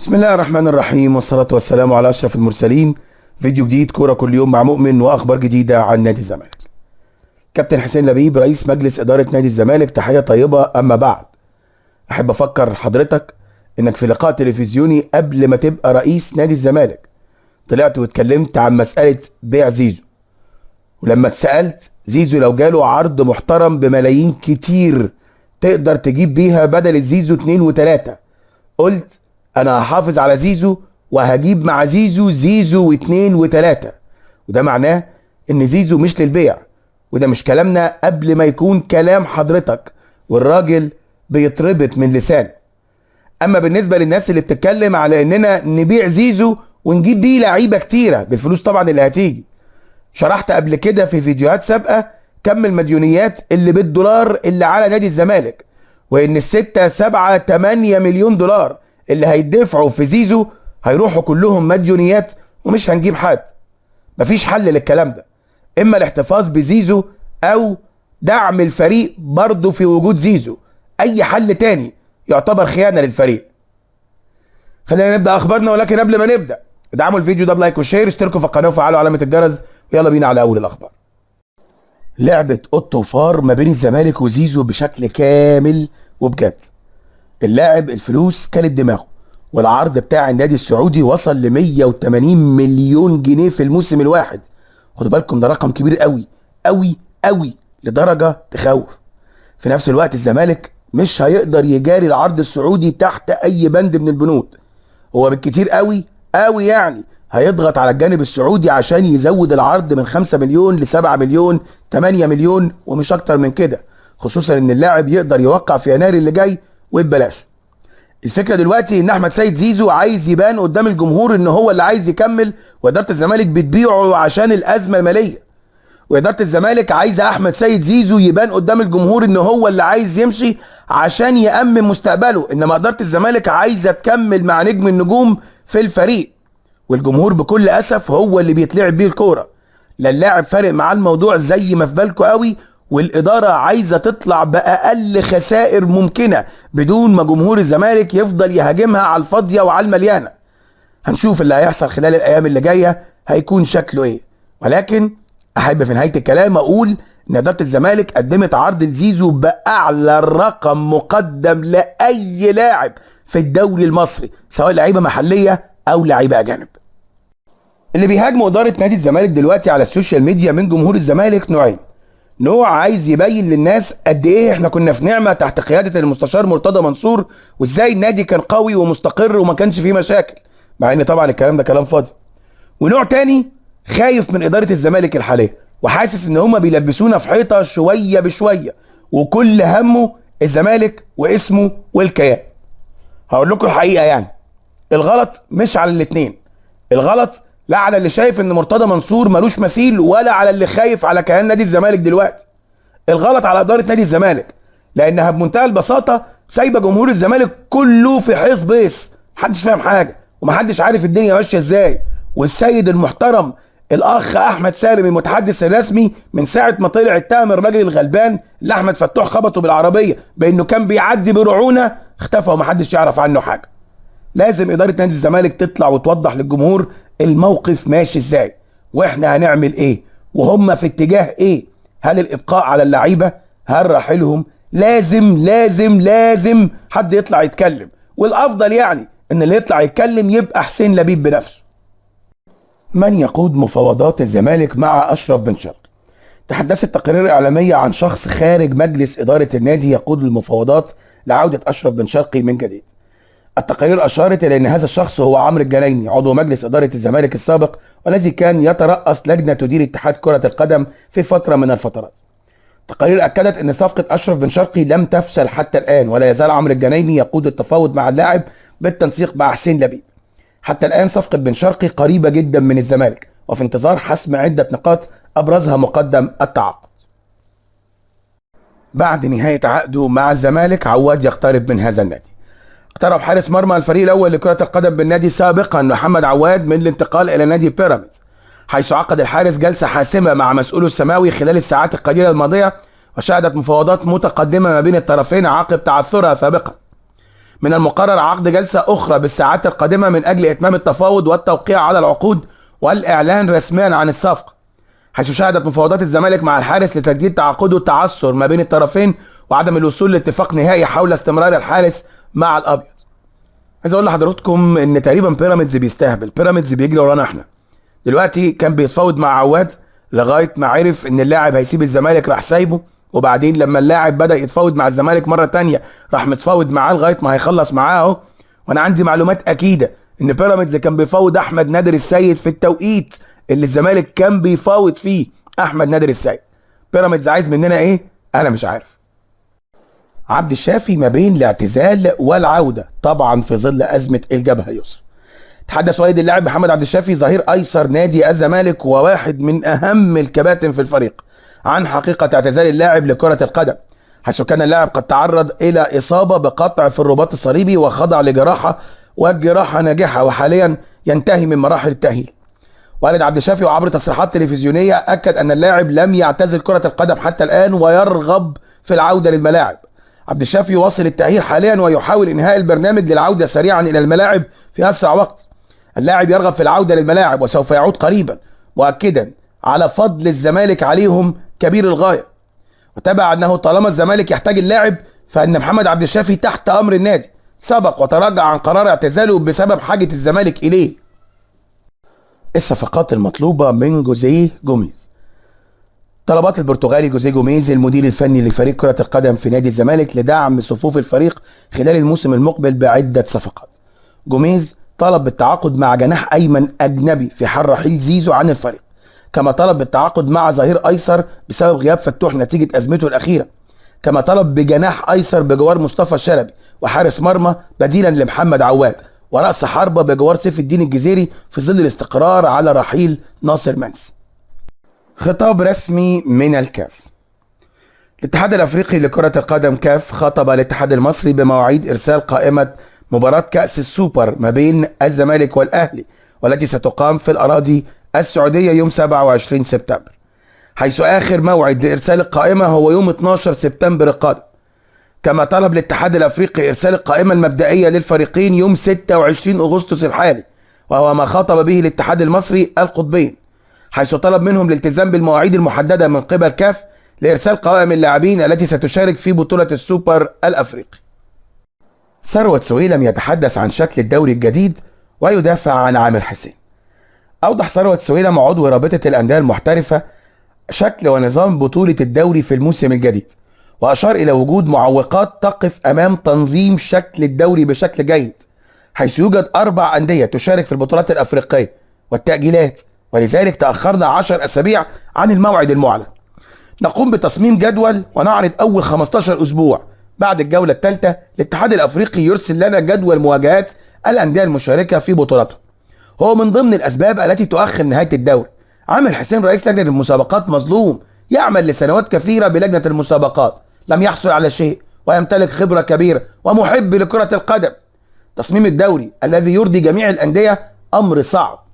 بسم الله الرحمن الرحيم، والصلاة والسلام على أشرف المرسلين. فيديو جديد كورة كل يوم مع مؤمن وأخبار جديدة عن نادي الزمالك. كابتن حسين لبيب رئيس مجلس إدارة نادي الزمالك، تحية طيبة. أما بعد، أحب أفكر حضرتك إنك في لقاء تلفزيوني قبل ما تبقى رئيس نادي الزمالك طلعت واتكلمت عن مسألة بيع زيزو، ولما اتسألت زيزو لو جاله عرض محترم بملايين كتير تقدر تجيب بيها بدل الزيزو 2 و3، قلت انا هحافظ على زيزو وهجيب مع زيزو و2 و3، وده معناه ان زيزو مش للبيع. وده مش كلامنا قبل ما يكون كلام حضرتك، والراجل بيتربط من لسانه. اما بالنسبة للناس اللي بتتكلم على اننا نبيع زيزو ونجيب بيه لعيبة كتيرة بالفلوس طبعا اللي هتيجي، شرحت قبل كده في فيديوهات سابقة كم المديونيات اللي بالدولار اللي على نادي الزمالك، وان ال6 7 8 مليون دولار اللي هيدفعوا في زيزو هيروحوا كلهم مديونيات ومش هنجيب حد. مفيش حل للكلام ده، اما الاحتفاظ بزيزو او دعم الفريق برضه في وجود زيزو. اي حل تاني يعتبر خيانة للفريق. خلينا نبدأ اخبارنا، ولكن قبل ما نبدأ ادعموا الفيديو ده بلايك وشير، اشتركوا في القناة وفعلوا علامة الجرس، ويلا بينا على اول الاخبار. لعبة قط وفار ما بين الزمالك وزيزو بشكل كامل وبجد. اللاعب الفلوس كانت دماغه، والعرض بتاع النادي السعودي وصل ل 180 مليون جنيه في الموسم الواحد. خدوا بالكم ده رقم كبير قوي قوي قوي لدرجة تخوف. في نفس الوقت الزمالك مش هيقدر يجاري العرض السعودي تحت اي بند من البنود. هو بالكتير قوي قوي يعني هيضغط على الجانب السعودي عشان يزود العرض من 5 مليون ل 7 مليون 8 مليون ومش اكتر من كده، خصوصا ان اللاعب يقدر يوقع في يناير اللي جاي وببلاش. الفكره دلوقتي ان احمد سيد زيزو عايز يبان قدام الجمهور ان هو اللي عايز يكمل، واداره الزمالك بتبيعه عشان الازمه الماليه. واداره الزمالك عايزه احمد سيد زيزو يبان قدام الجمهور ان هو اللي عايز يمشي عشان يامن مستقبله، انما اداره الزمالك عايزه تكمل مع نجم النجوم في الفريق. والجمهور بكل اسف هو اللي بيتلعب بيه الكوره، لا اللاعب فارق معاه الموضوع زي ما في بالكوا قوي، والاداره عايزه تطلع باقل خسائر ممكنه بدون ما جمهور الزمالك يفضل يهاجمها على الفاضيه وعلى المليانه. هنشوف اللي هيحصل خلال الايام اللي جايه هيكون شكله ايه، ولكن احب في نهايه الكلام اقول ان اداره الزمالك قدمت عرض لزيزو باعلى رقم مقدم لاي لاعب في الدوري المصري، سواء لعيبه محليه او لعيبه اجانب. اللي بيهاجموا اداره نادي الزمالك دلوقتي على السوشيال ميديا من جمهور الزمالك نوعين. نوع عايز يبين للناس قد ايه احنا كنا في نعمه تحت قياده المستشار مرتضى منصور، وازاي النادي كان قوي ومستقر وما كانش فيه مشاكل، مع ان طبعا الكلام ده كلام فاضي. ونوع تاني خايف من اداره الزمالك الحاليه، وحاسس ان هم بيلبسونا في حيطه شويه بشويه، وكل همه الزمالك واسمه والكيان. هقول لكم الحقيقه، يعني الغلط مش على الاتنين. الغلط لا على اللي شايف ان مرتضى منصور ملوش مثيل، ولا على اللي خايف على كيان نادي الزمالك دلوقتي. الغلط على اداره نادي الزمالك، لانها بمنتهى البساطه سايبه جمهور الزمالك كله في حيص بيص، محدش فاهم حاجه ومحدش عارف الدنيا ماشيه ازاي. والسيد المحترم الاخ احمد سالم المتحدث الرسمي من ساعه ما طلع اتهم الراجل الغلبان اللي احمد فتوح خبطه بالعربيه بانه كان بيعدي برعونه، اختفى ومحدش يعرف عنه حاجه. لازم اداره نادي الزمالك تطلع وتوضح للجمهور الموقف ماشي ازاي، واحنا هنعمل ايه، وهم في اتجاه ايه. هل الابقاء على اللعيبه؟ هل رحيلهم؟ لازم حد يطلع يتكلم، والافضل يعني ان اللي يطلع يتكلم يبقى حسين لبيب بنفسه. من يقود مفاوضات الزمالك مع اشرف بن شرقي؟ تحدثت تقارير اعلاميه عن شخص خارج مجلس اداره النادي يقود المفاوضات لعوده اشرف بن شرقي من جديد. التقارير أشارت إلى أن هذا الشخص هو عمرو الجنايني، عضو مجلس إدارة الزمالك السابق، والذي كان يترأس لجنة تدير اتحاد كرة القدم في فترة من الفترات. التقارير أكدت أن صفقة أشرف بن شرقي لم تفشل حتى الآن، ولا يزال عمرو الجنايني يقود التفاوض مع اللاعب بالتنسيق مع حسين لبيب. حتى الآن صفقة بن شرقي قريبة جدا من الزمالك، وفي انتظار حسم عدة نقاط أبرزها مقدم التعاقد. بعد نهاية عقده مع الزمالك عواد يقترب من هذا النادي. اقترب حارس مرمى الفريق الاول لكرة القدم بالنادي سابقا محمد عواد من الانتقال الى نادي بيراميدز، حيث عقد الحارس جلسة حاسمة مع مسؤوله السماوي خلال الساعات القليلة الماضية، وشهدت مفاوضات متقدمة ما بين الطرفين عقب تعثرها سابقا. من المقرر عقد جلسة أخرى بالساعات القادمة من أجل إتمام التفاوض والتوقيع على العقود والإعلان رسميا عن الصفقة، حيث شهدت مفاوضات الزمالك مع الحارس لتجديد تعاقده التعثر ما بين الطرفين وعدم الوصول لاتفاق نهائي حول استمرار الحارس مع الأبيض. عايز أقول لحضراتكم إن تقريبا بيراميدز بيستهبل، بيراميدز بيجري ورانا إحنا. دلوقتي كان بيتفاوض مع عواد لغاية ما عرف إن اللاعب هيسيب الزمالك راح سايبه، وبعدين لما اللاعب بدأ يتفاوض مع الزمالك مرة تانية راح متفاوض معاه لغاية ما هيخلص معاه اهو. وانا عندي معلومات اكيدة ان بيراميدز كان بيفاوض احمد نادر السيد في التوقيت اللي الزمالك كان بيفاوض فيه احمد نادر السيد. بيراميدز عايز مننا ايه؟ انا مش عارف. عبد الشافي ما بين الاعتزال والعودة طبعا في ظل ازمة الجبهة اليسرى. تحدث والد اللاعب محمد عبد الشافي ظهير ايسر نادي الزمالك وواحد من اهم الكباتن في الفريق عن حقيقة اعتزال اللاعب لكرة القدم، حيث كان اللاعب قد تعرض إلى إصابة بقطع في الرباط الصليبي وخضع لجراحة والجراحة ناجحة وحاليا ينتهي من مراحل التأهيل. والد عبد الشافي وعبر تصريحات تلفزيونية أكد أن اللاعب لم يعتزل كرة القدم حتى الآن ويرغب في العودة للملاعب. عبد الشافي يواصل التأهيل حاليا ويحاول إنهاء البرنامج للعودة سريعا إلى الملاعب في أسرع وقت. اللاعب يرغب في العودة للملاعب وسوف يعود قريبا، مؤكدا على فضل الزمالك عليهم كبير الغاية. وتابع أنه طالما الزمالك يحتاج اللاعب فإن محمد عبد الشافي تحت أمر النادي، سبق وتراجع عن قرار اعتزاله بسبب حاجة الزمالك إليه. الصفقات المطلوبة من جوزيه جوميز. طلبات البرتغالي جوزيه جوميز المدير الفني لفريق كرة القدم في نادي الزمالك لدعم صفوف الفريق خلال الموسم المقبل بعدة صفقات. جوميز طلب بالتعاقد مع جناح أيمن أجنبي في حال رحيل زيزو عن الفريق، كما طلب بالتعاقد مع ظهير ايسر بسبب غياب فتوح نتيجه ازمته الاخيره، كما طلب بجناح ايسر بجوار مصطفى الشلبي وحارس مرمى بديلا لمحمد عواد، وراس حربه بجوار سيف الدين الجزيري في ظل الاستقرار على رحيل ناصر منسي. خطاب رسمي من الكاف. الاتحاد الافريقي لكره القدم كاف خطب الاتحاد المصري بمواعيد ارسال قائمه مباراه كاس السوبر ما بين الزمالك والاهلي، والتي ستقام في الاراضي السعودية يوم 27 سبتمبر، حيث آخر موعد لإرسال القائمة هو يوم 12 سبتمبر القادم. كما طلب الاتحاد الأفريقي إرسال القائمة المبدئية للفريقين يوم 26 أغسطس الحالي، وهو ما خاطب به الاتحاد المصري القطبين، حيث طلب منهم الالتزام بالمواعيد المحددة من قبل كاف لإرسال قوائم اللاعبين التي ستشارك في بطولة السوبر الأفريقي. ثروت سويلم يتحدث عن شكل الدوري الجديد ويدافع عن عامر حسين. أوضح ثروت سويلم عضو رابطة الأندية المحترفة شكل ونظام بطولة الدوري في الموسم الجديد، وأشار إلى وجود معوقات تقف أمام تنظيم شكل الدوري بشكل جيد، حيث يوجد 4 أندية تشارك في البطولات الأفريقية والتأجيلات، ولذلك تأخرنا 10 أسابيع عن الموعد المعلن. نقوم بتصميم جدول ونعرض أول 15 أسبوع بعد الجولة الثالثة الاتحاد الأفريقي يرسل لنا جدول مواجهات الأندية المشاركة في بطولاتهم. هو من ضمن الأسباب التي تؤخر نهاية الدوري. عامر حسين رئيس لجنة المسابقات مظلوم، يعمل لسنوات كثيرة بلجنة المسابقات، لم يحصل على شيء ويمتلك خبرة كبيرة ومحب لكرة القدم. تصميم الدوري الذي يرضي جميع الأندية أمر صعب.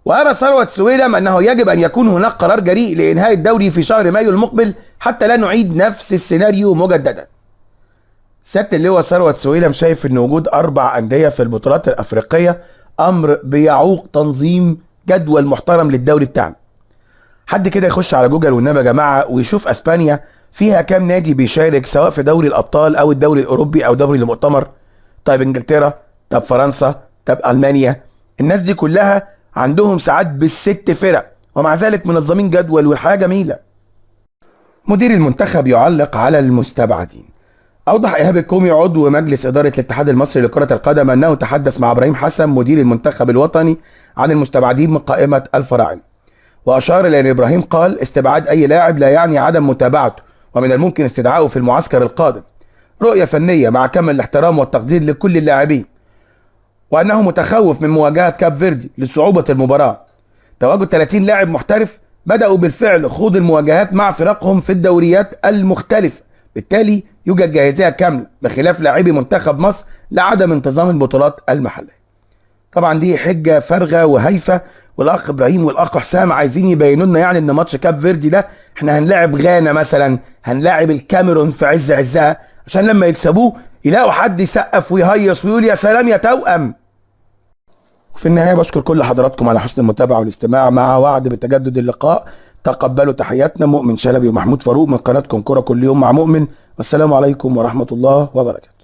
وأرى ثروت سويلم أنه يجب أن يكون هناك قرار جريء لإنهاء الدوري في شهر مايو المقبل حتى لا نعيد نفس السيناريو مجددا. سيادة اللواء ثروت سويلم شايف أن وجود 4 أندية في البطولات الأفريقية أمر بيعوق تنظيم جدول محترم للدوري بتاعنا. حد كده يخش على جوجل والنبي يا جماعة ويشوف أسبانيا فيها كام نادي بيشارك سواء في دوري الأبطال أو الدوري الأوروبي أو دوري المؤتمر. طيب إنجلترا، طب فرنسا، طب ألمانيا، الناس دي كلها عندهم ساعات بال6 فرق ومع ذلك منظمين جدول والحياة جميلة. مدير المنتخب يعلق على المستبعدين. أوضح إيهاب الكومي عضو مجلس إدارة الاتحاد المصري لكرة القدم أنه تحدث مع إبراهيم حسن مدير المنتخب الوطني عن المستبعدين من قائمة الفراعنة، وأشار إلى أن إبراهيم قال استبعاد أي لاعب لا يعني عدم متابعته، ومن الممكن استدعائه في المعسكر القادم. رؤية فنية مع كامل الاحترام والتقدير لكل اللاعبين، وأنه متخوف من مواجهة كاب فيردي لصعوبة المباراة. تواجد 30 لاعب محترف بدأوا بالفعل خوض المواجهات مع فرقهم في الدوريات المختلفة، بالتالي يوجد جاهزية كاملة بخلاف لاعبي منتخب مصر لعدم انتظام البطولات المحلية. طبعا دي حجة فارغة وهايفة، والاخ ابراهيم والاخ حسام عايزين يبينوا لنا يعني ان ماتش كاب فيردي ده احنا هنلاعب غانا مثلا، هنلاعب الكاميرون في عز عزها عشان لما يكسبوه يلاقوا حد يسقف ويهيص ويقول يا سلام يا توأم. في النهاية بشكر كل حضراتكم على حسن المتابعة والاستماع، مع وعد بتجدد اللقاء. تقبلوا تحياتنا مؤمن شلبي ومحمود فاروق من قناتكم كرة كل يوم مع مؤمن، والسلام عليكم ورحمة الله وبركاته.